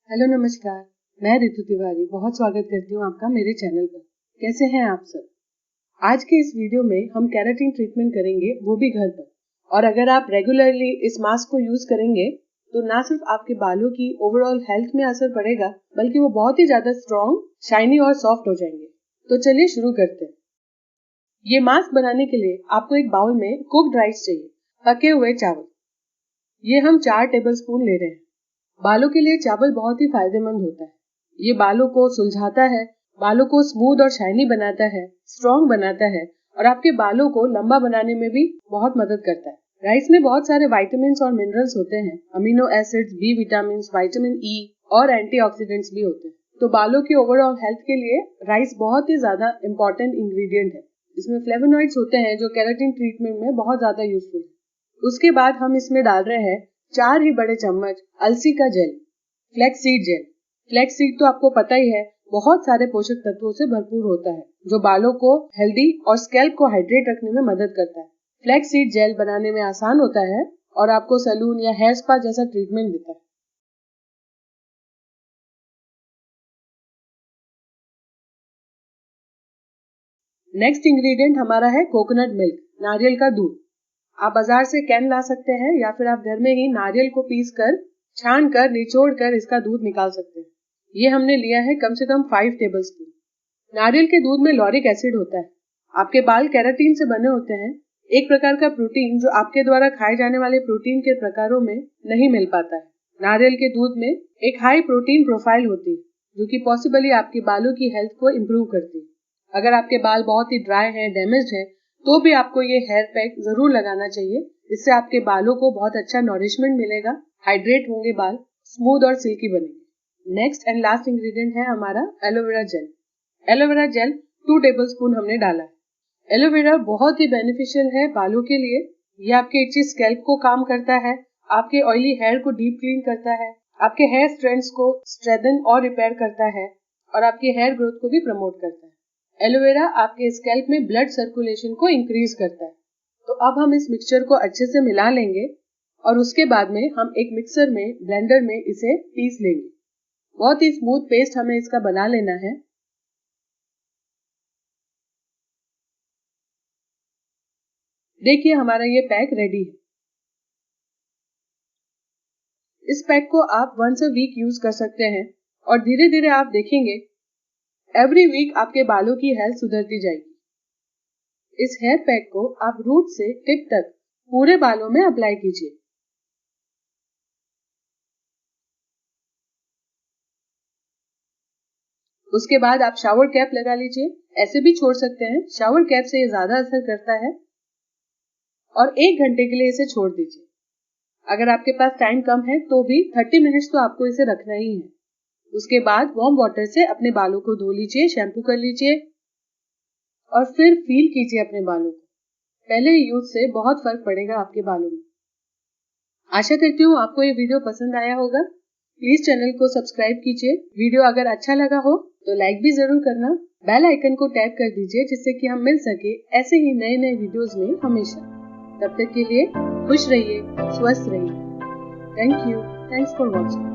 Hello नमस्कार, मैं रितु तिवारी बहुत स्वागत करती हूँ आपका मेरे चैनल पर। कैसे हैं आप सब? आज के इस वीडियो में हम केराटिन ट्रीटमेंट करेंगे, वो भी घर पर। और अगर आप रेगुलरली इस मास्क को यूज करेंगे तो ना सिर्फ आपके बालों की ओवरऑल हेल्थ में असर पड़ेगा, बल्कि वो बहुत ही ज्यादा स्ट्रॉन्ग, शाइनी और सॉफ्ट हो जाएंगे। तो चलिए शुरू करते हैं। ये मास्क बनाने के लिए आपको एक बाउल में कुक्ड राइस चाहिए, पके हुए चावल। ये हम 4 टेबलस्पून ले रहे हैं। बालों के लिए चावल बहुत ही फायदेमंद होता है। ये बालों को सुलझाता है, बालों को स्मूथ और शाइनी बनाता है, स्ट्रॉन्ग बनाता है और आपके बालों को लंबा बनाने में भी बहुत मदद करता है। राइस में बहुत सारे विटामिन्स और मिनरल्स होते हैं, amino acids, B vitamin, vitamin E और एंटीऑक्सीडेंट्स भी होते हैं। तो बालों की ओवरऑल हेल्थ के लिए राइस बहुत ही ज्यादा इम्पोर्टेंट इंग्रेडिएंट है। इसमें फ्लेवोनॉइड्स होते हैं जो केराटिन ट्रीटमेंट में बहुत ज्यादा यूजफुल है। उसके बाद हम इसमें डाल रहे हैं 4 ही बड़े चम्मच अलसी का gel, flax seed gel. Flax seed तो आपको पता ही है, बहुत सारे पोषक तत्वों से भरपूर होता है जो बालों को हेल्दी और स्कैल्प को हाइड्रेट रखने में मदद करता है। फ्लैक्स सीड जेल बनाने में आसान होता है और आपको सैलून या हेयर स्पा जैसा ट्रीटमेंट देता है। नेक्स्ट इंग्रेडिएंट हमारा है कोकोनट मिल्क, नारियल का दूध। आप बाजार से कैन ला सकते हैं या फिर आप घर में ही नारियल को पीस कर, छान कर, निचोड़ कर इसका दूध निकाल सकते हैं। ये हमने लिया है कम से कम 5 टेबलस्पून। नारियल के दूध में लॉरिक एसिड होता है। आपके बाल केराटिन से बने होते हैं, एक प्रकार का प्रोटीन जो आपके द्वारा खाए जाने वाले प्रोटीन के प्रकारों में नहीं मिल पाता है। नारियल के दूध में एक हाई प्रोटीन प्रोफाइल होती है जो कि पॉसिबली आपके बालों की हेल्थ को इम्प्रूव करती है। अगर आपके बाल बहुत ही ड्राई हैं, डैमेज्ड हैं, तो भी आपको ये हेयर पैक जरूर लगाना चाहिए। इससे आपके बालों को बहुत अच्छा नॉरिशमेंट मिलेगा, हाइड्रेट होंगे बाल, स्मूथ और सिल्की बनेंगे। नेक्स्ट एंड लास्ट इंग्रेडिएंट है हमारा aloe vera gel. Aloe vera gel 2 tablespoon हमने डाला है। एलोवेरा बहुत ही बेनिफिशियल है बालों के लिए। ये आपके इची स्कैल्प को काम करता है, आपके ऑयली हेयर को डीप क्लीन करता है, आपके हेयर स्ट्रैंड्स को स्ट्रेंथन और रिपेयर करता है और आपके हेयर ग्रोथ को भी प्रमोट करता है। एलोवेरा आपके स्कैल्प में ब्लड सर्कुलेशन को इंक्रीज करता है। तो अब हम इस मिक्सचर को अच्छे से मिला लेंगे और उसके बाद में हम एक मिक्सर में, ब्लेंडर में इसे पीस लेंगे। बहुत ही स्मूथ पेस्ट हमें इसका बना लेना है। देखिए हमारा ये पैक रेडी है। इस पैक को आप वंस अ वीक यूज कर सकते हैं और धीरे धीरे आप देखेंगे एवरी वीक आपके बालों की हेल्थ सुधरती जाएगी। इस हेयर पैक को आप रूट से टिप तक पूरे बालों में अप्लाई कीजिए। उसके बाद आप शावर कैप लगा लीजिए, ऐसे भी छोड़ सकते हैं, शावर कैप से ये ज्यादा असर करता है। और 1 घंटे के लिए इसे छोड़ दीजिए। अगर आपके पास टाइम कम है तो भी 30 मिनट्स तो आपको इसे रखना ही है। उसके बाद वार्म वाटर से अपने बालों को धो लीजिए, शैम्पू कर लीजिए और फिर फील कीजिए अपने बालों को। पहले यूज से बहुत फर्क पड़ेगा आपके बालों में। आशा करती हूँ आपको ये वीडियो पसंद आया होगा। प्लीज चैनल को सब्सक्राइब कीजिए। वीडियो अगर अच्छा लगा हो तो लाइक भी जरूर करना। बेल आइकन को टैप कर दीजिए जिससे कि हम मिल सके ऐसे ही नए नए वीडियोस में हमेशा। तब तक के लिए खुश रहिए, स्वस्थ रहिए। Thank you. Thanks for watching.